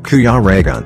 Kuya Reagan.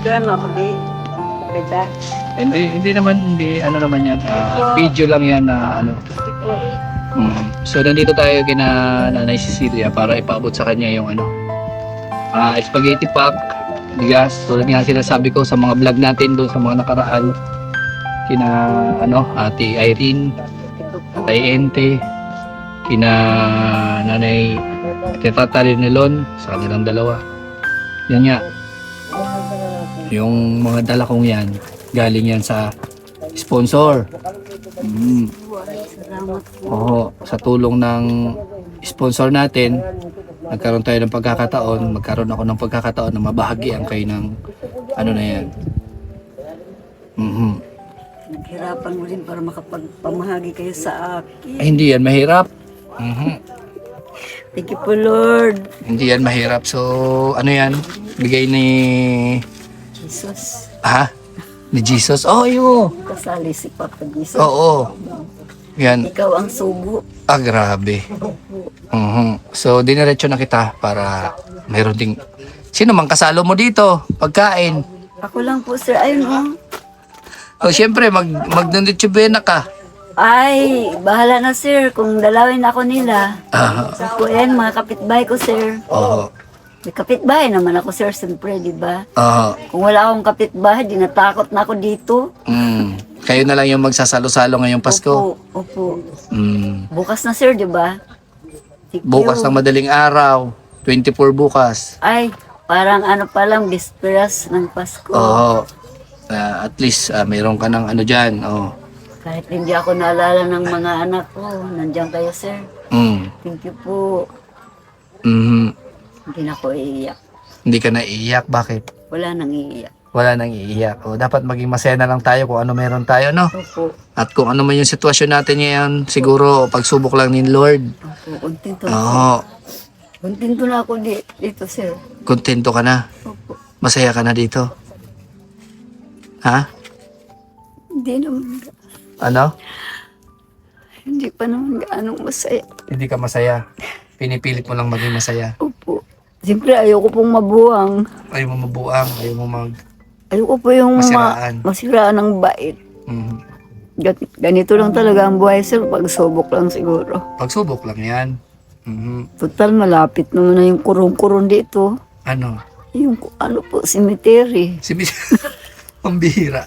Gano'n ako di. Beda. Hindi naman, ano naman yan, video lang yan na ano. So nandito tayo kina Nanay Cecilia para ipaabot sa kanya yung ano, spaghetti pack, bigas, tulad nga sinasabi ko sa mga vlog natin doon sa mga nakaraan, kina ano, Ate Irene, Tatay Ente, kina Nanay Tita Rinelon, sa kanilang dalawa. Yan nga, yung mga dala kong yan, galing yan sa sponsor. Oo, sa tulong ng sponsor natin, magkaroon tayo ng pagkakataon, magkaroon ako ng pagkakataon na mabahagian kayo ng ano na yan. Naghirapan mo rin para makapagpamahagi kayo sa akin. Ay, hindi yan mahirap. Thank you po, Lord. Hindi yan mahirap. So, ano yan? Bigay ni... Jesus. Ha? Ni Jesus? Oh, yun. Kasali si Papa Jesus. Oo. Yan. Ikaw ang sugo. Grabe. So, diniretso na kita para mayroon ding... Sino mang kasalo mo dito? Pagkain. Ako lang po, sir. Ayun, O, syempre, magnanditsubena ka. Ay, bahala na, sir. Kung dalawin ako nila. Ako yan, mga kapitbahay ko, sir. Oo. May kapitbahay naman ako, sir, siyempre, di ba? Oo. Kung wala akong kapitbahay, di natakot na ako dito. Kayo na lang yung magsasalo-salo ngayong Pasko. Opo. Bukas Bukas na, sir, di ba? Thank you. ng madaling araw. 24 bukas. Ay, parang ano pa lang, bisperas ng Pasko. Oo. At least, mayroon ka ng ano dyan. Oo. Kahit hindi ako naalala ng mga anak ko, nandiyan kayo, sir. Thank you po. Hindi na ako iiyak. Hindi ka naiiyak. Bakit? Wala nang iiyak. Wala nang iiyak. O, dapat maging masaya na lang tayo kung ano meron tayo, no? Opo. At kung ano man yung sitwasyon natin ngayon, siguro pagsubok lang ni Lord. Opo, kontento na ako. Oo. Kontento na ako dito, sir. Kontento ka na. Opo. Masaya ka na dito. Ha? Hindi naman, Ano? hindi pa naman gaano masaya. Hindi ka masaya. Pinipilit mo lang maging masaya. Opo. Siyempre, ayoko pong mabuwang. Ayaw mo mabuang. Ayaw mo Ayoko po yung Masiraan. masiraan ng bait. Ganito lang talaga ang buhay, sir. Pagsubok lang siguro. Pagsubok lang yan. Total, malapit naman na yung kurong-kurong dito. Ano? Yung ano po, cemetery. Si Pambihira.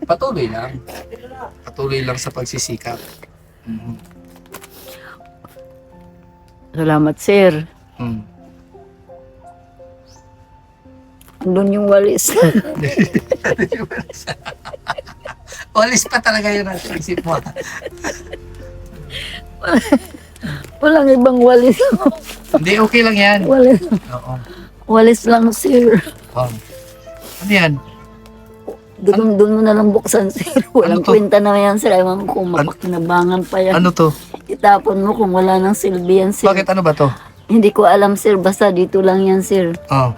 Patuloy lang. Patuloy lang sa pagsisikap. Salamat, sir. Andun yung walis. Walis pa talaga yun ang isip mo. Walang ibang walis. Hindi, okay lang yan. Walis. Oo. Walis lang, sir. Ano yan? Doon mo na lang buksan, sir. Walang Ano to? kwenta na yan, sir. Ewan ko kung mapakinabangan pa yan. Ano to? Itapon mo kung wala nang silbi yan, sir. Bakit ano ba to? Hindi ko alam, sir. Basta dito lang yan, sir. Oh.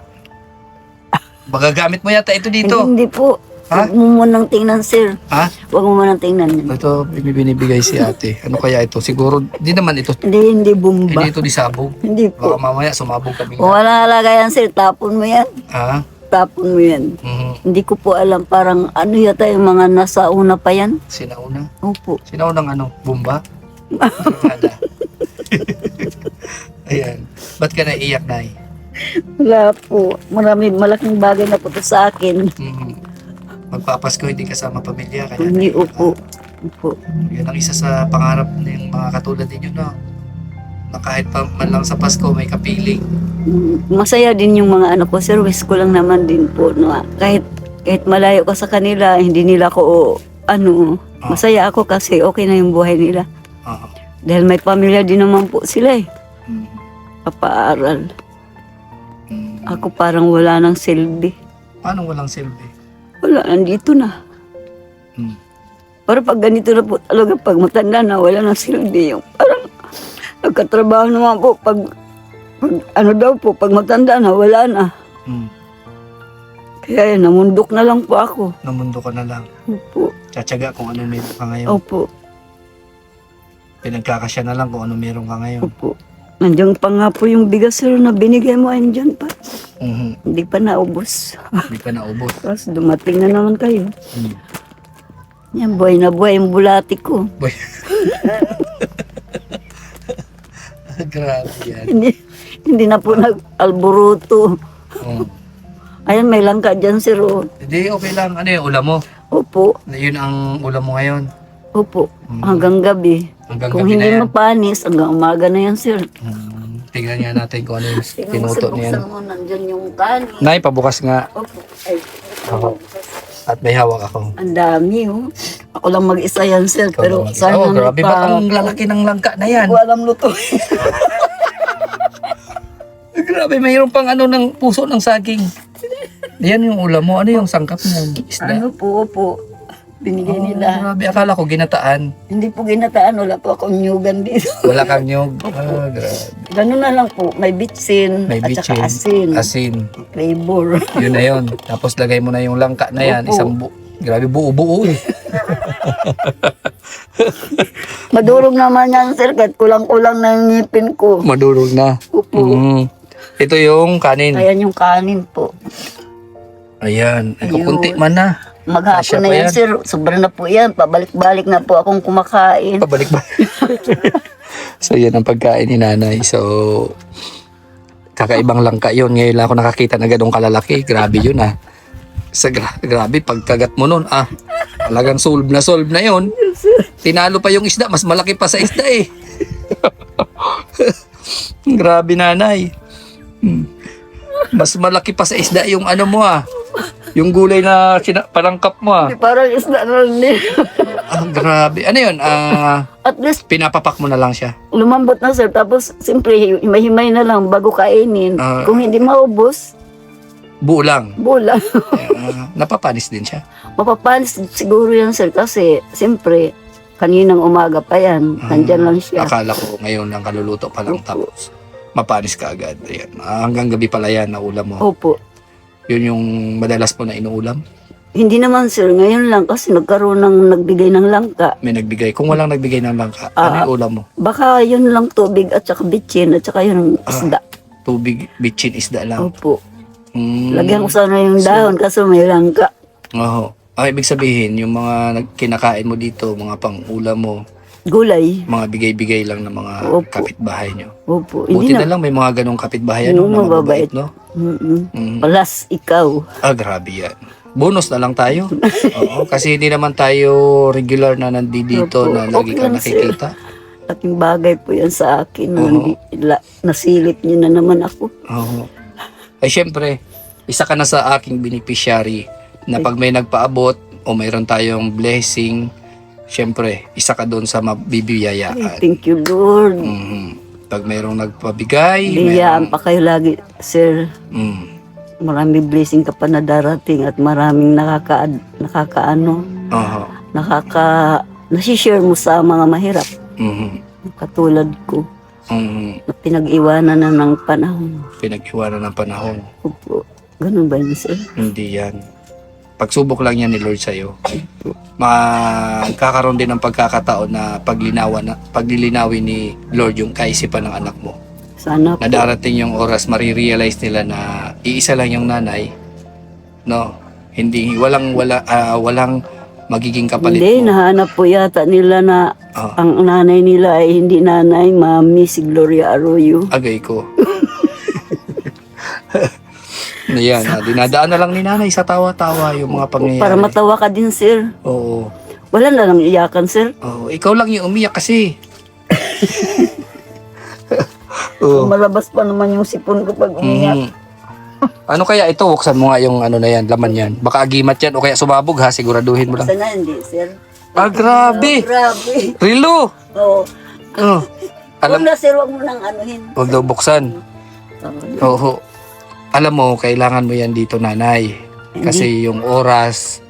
Magagamit mo yata ito dito. Hindi po. Ha? Huwag mo munang tingnan, sir. Ha? Huwag mo munang tingnan yan. Ito, binibigay si ate. Ano kaya ito? Siguro, di naman ito. Hindi bomba. Hindi ito disabog. Hindi Baka po. mamaya sumabog kami. Kung wala halaga yan, sir, tapon mo yan. Ha? Tapon mo yan. Mhm. Hindi ko po alam, parang ano yata yung mga nasa una pa yan. Sinauna. Opo. Sinaunang ano? Bumba? Nada. Ayan. Ba't ka naiiyak, Nay? Wala po. Malaking bagay na po to sa akin. Mhm. Magpapasko, hindi kasama pamilya. Kaya Hindi, opo. Opo. yan ang isa sa pangarap ng mga katulad ninyo, no? Na kahit pa man lang sa Pasko, may kapiling. Masaya din yung mga ano ko, sir. Wish ko lang naman din po. No? Kahit malayo ka sa kanila, hindi nila ko, masaya ako kasi okay na yung buhay nila. Oo. Dahil may pamilya din naman po sila eh. Mhm. Papaaral. Mhm. Ako parang wala nang silbi. Paano walang silbi? Wala, nandito na. Mhm. Para pag ganito na po talaga, pag matanda na, wala nang silbi. Yung parang nagkatrabaho naman po, pag pag matanda na, wala na. Mhm. Kaya yan, namundok na lang po ako. Namundo ka na lang. Opo. Tsatsaga kung ano meron ka ngayon. Opo. Pinagkakasya na lang kung ano meron ka ngayon. Opo. Nandiyan pa nga po yung bigas, sir, na binigay mo, andyan pa. Mhm. Hindi pa naubos. Hindi pa naubos. Tapos dumating na naman kayo. Mhm. Yan, buhay na buhay yung bulati ko. Boy. Grabe yan. Hindi na po nag-alburuto. Oh. Ayan, may langka dyan, sir. Oh. Hindi, okay lang. Ano yung ulam mo? Opo. Yun ang ulam mo ngayon. Opo. Hanggang gabi. Hanggang Kung gabi na hindi yan. mapanis, hanggang umaga na yan, sir. Tingnan nga natin kung ano yung Tingnan mo, pinuto sir, niyan. buksan mo, nandyan yung kanin. Nay, pabukas nga. Opo. Ay, Ako. At may hawak ako. ang dami, oh. Ako lang mag-isa yan, sir. Pero sana oh, grabe ba ang lalaki ng langka na yan? Hindi ko alam luto. Grabe, mayroon pang ano ng puso ng saging. Yan yung ulam mo. Ano yung sangkap ng isda? Ano po, opo. Binigay nila. Grabe, akala ko ginataan. Hindi po ginataan, wala po akong nyugan dito. Wala kang nyog. Ah, grabe. Ganun na lang po, may bitsin, May at bitchin. saka asin, Asin. flavor. Yun na yun. Tapos lagay mo na yung langka na yan. Opo. Isang grabe, buo-buo eh. Madurog naman yan, sir, kahit kulang-kulang na yung ngipin ko. Madurog na. Opo. Ito yung kanin. Ayan yung kanin po. Ayan. Ay, Ayun. kukunti man na. Maghapon Kasya na pa yan, yan. sir. Sobra na po yan. Pabalik-balik na po akong kumakain. Pabalik ba? So, yan ang pagkain ni nanay. So, kakaibang langka yun. Ngayon lang ako nakakita na ganong kalalaki. Grabe yun ah. Grabe, pagkagat mo nun ah. Talagang solve na yun. Tinalo pa yung isda. Mas malaki pa sa isda eh. Grabe nanay. Mas malaki pa sa isda yung ano mo ah. Yung gulay na parangkap mo ah. Parang isda na lang din. Ah, grabe. Ano yun? At least, Pinapapak mo na lang siya. lumambot na, sir. Tapos, siyempre, himay-himay na lang bago kainin. Ah. Kung hindi maubos, Buo lang. bulang. Napapanis din siya. Mapapanis siguro yan, sir. Kasi, siyempre, kaninang umaga pa yan. Nandyan lang siya. Akala ko ngayon lang kaluluto pa lang tapos mapanis ka agad. Ayan. Hanggang gabi pala yan na ulam mo. Opo. Yun yung madalas mo na inuulam. Hindi naman, sir. Ngayon lang kasi nagkaroon ng nagbigay ng langka. May nagbigay. Kung walang nagbigay ng langka, ano yung ulam mo? Baka yun lang tubig at saka bitchin at saka yun isda. Tubig, bitchin, isda lang. Opo. Mm. Lagyan ko sana yung dahon kasi may langka. Oo. Ibig sabihin, yung mga kinakain mo dito, mga pang-ulam mo, Gulay. mga bigay-bigay lang ng mga Opo. kapitbahay nyo. Opo. Buti Hindi na na. lang may mga ganong kapitbahay Oo, na mababait. mababait, no? Mm. Plus, ikaw. Grabe yan. Bonus na lang tayo. Oo, kasi hindi naman tayo regular na nandito Opo. na lagi Okay ka lang, sir. nakikita. Laking bagay po yan sa akin. Oo. Nasilip niyo na naman ako. Oo. Ay syempre, isa ka na sa aking beneficiary na pag may nagpaabot o mayroon tayong blessing, syempre, isa ka doon sa Ay, mabibiyayaan. thank you, Lord. Mhm. Pag mayroong nagpabigay, Biyayaan pa kayo lagi, sir. Mm. Maraming blessing ka pa na darating at maraming nasishare mo sa mga mahirap. Mhm. Katulad ko, Mhm. na pinag-iwanan na ng panahon. Pinag-iwanan ng panahon. Opo. Ganun ba yun, sir? Hindi yan. Pagsubok lang yan ni Lord sa'yo. Magkakaroon din ng pagkakataon na paglilinawin ni Lord yung kaisipan ng anak mo. Sana po. Na darating yung oras, marirealize nila na iisa lang yung nanay. No? Hindi, walang magiging kapalit Hindi, mo. nahanap po yata nila na Ah, ang nanay nila ay hindi nanay, mami, si Gloria Arroyo. agay ko. Yan, dinadaan na lang ni nanay sa tawa-tawa yung mga pangyayari. Para matawa ka din, sir. Oo. Wala na lang iyakan, sir. Oo, ikaw lang yung umiyak kasi. Oo. Malabas pa naman yung sipon ko pag umiyak. Mm. Ano kaya ito? Buksan mo nga yung ano na yan, laman yan. Baka agimat yan o kaya sumabog ha, siguraduhin mo lang. Sana hindi, sir. Ah, grabe! Grabe. Rilo! Oo. Oh. Alam Alam, na, sir, wag mo nang anuhin. huwag daw buksan. Oo. Alam mo, kailangan mo yan dito, nanay. Kasi yung oras,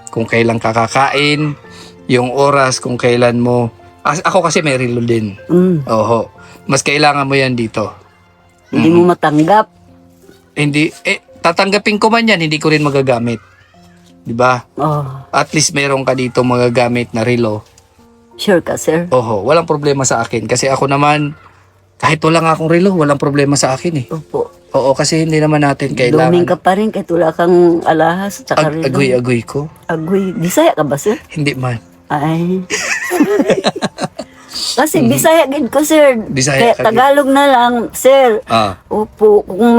kung kailan kakakain, yung oras kung kailan mo... Ako kasi may relo din. Oo. Mas kailangan mo yan dito. Hindi mo matanggap. Hindi, tatanggapin ko man yan, hindi ko rin magagamit. Di ba? Oh, At least meron ka dito magagamit na relo. sure ka, sir. Oho, walang problema sa akin. Kasi ako naman, kahit wala nga akong relo, walang problema sa akin eh. Opo. Oo, kasi hindi naman natin kailangan. Blooming ka pa rin kahit wala kang alahas at saka rin. Agoy-agoy ko. Agoy. Bisaya ka ba, sir? Hindi man. Ay. Kasi Bisaya gid ko, sir. Bisaya Kaya ka, Tagalog na lang, sir. Ah, Opo. Kung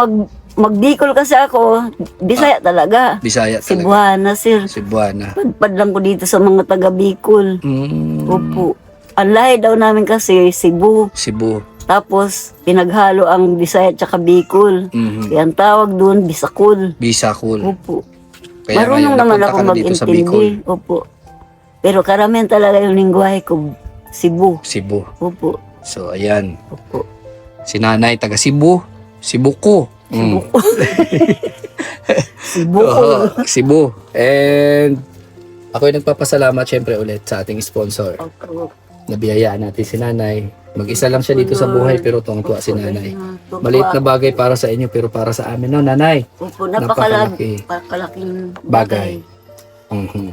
magbikol kasi ako, Bisaya talaga. Bisaya talaga. Cebuana, sir. Cebuana. Padpad lang ko dito sa mga taga Bicol. Opo. Ang lahi daw namin kasi Cebu. Cebu. Tapos, pinaghalo ang Bisaya at saka Bicol. Mhm. Kaya ang tawag doon, Bisakol. Bisakul. Opo. Kaya Marunong ngayon, naman napunta ako ka na dito sa Bicol. mag-intindi. Opo. Pero karamihan talaga yung lingwahe ko, Cebu. Cebu. Opo. So, ayan. Opo. Si nanay, taga Cebu. Cebuko. Cebu. Cebu. And ako yung nagpapasalamat syempre ulit sa ating sponsor. Opo. Nabiyayaan natin si nanay. Mag-isa lang siya dito sa buhay pero tuwang-tuwa si nanay. Opo. Maliit na bagay para sa inyo pero para sa amin, no, nanay? Opo, Napakalaki. napakalaking Bagay. bagay. Mhm.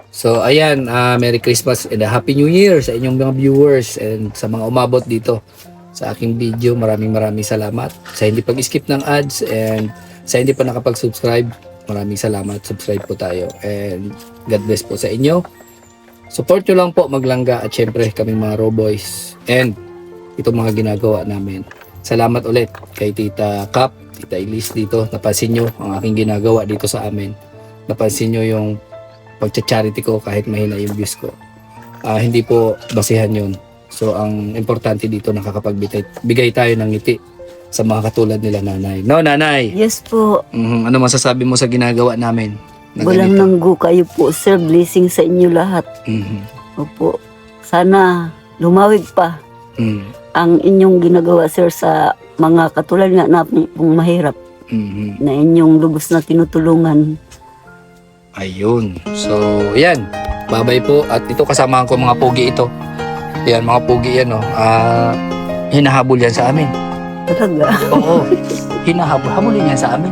So, ayan, Merry Christmas and a Happy New Year sa inyong mga viewers and sa mga umabot dito sa aking video. Maraming salamat. Sa hindi pag-skip ng ads and sa hindi pa nakapag-subscribe, maraming salamat. Subscribe po tayo and God bless po sa inyo. Support nyo lang po Maglangga at syempre kaming mga Roboys and itong mga ginagawa namin. Salamat ulit kay Tita Cap, Tita Elise dito. Napansin nyo ang aking ginagawa dito sa amin. Napansin nyo yung pagcha-charity ko kahit mahina yung views ko. Hindi po basihan yun. So, ang importante dito nakakapagbigay tayo ng ngiti sa mga katulad nila nanay. No, nanay? Yes po. Ano masasabi mo sa ginagawa namin? Na Walang ganito? nanggo kayo po, sir. Blessing sa inyo lahat. Mhm. Opo. Sana lumawig pa Mhm. ang inyong ginagawa, sir, sa mga katulad nga na pong mahirap Mhm. na inyong lubos na tinutulungan. Ayun. So, yan. Babay po. At ito kasamahan ko mga pogi ito. Yan, mga pogi yan, no. Hinahabol yan sa amin. Talaga. Oo. Habulin yan sa amin.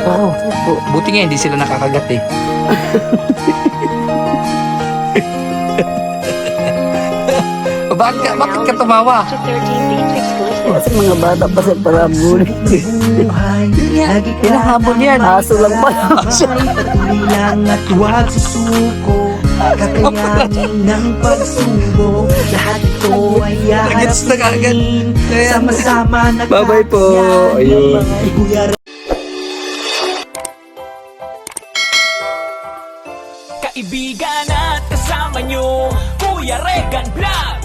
Oo. Opo. Buti nga hindi sila nakakagat eh. Bakit ka tumawa? Kasi mga bata pa sa parabol. Hinahabol yan. Aso lang pala. Patuloy lang at huwag susuko. Kakayanin ng pagsubok. Lahat ito ay Nagets na kagad. haharapin. Sama-sama Bye-bye po. Ayun. Kuya Kaibigan at kasama nyo, Kuya Regan Vlog.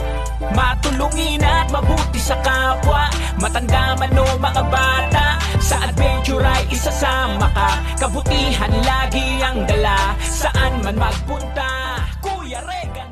Matulungin at mabuti sa kapwa, matanda man o mga bata. Sa adventure ay isasama ka, kabutihan lagi ang dala. Saan man magpunta, Kuya Regan.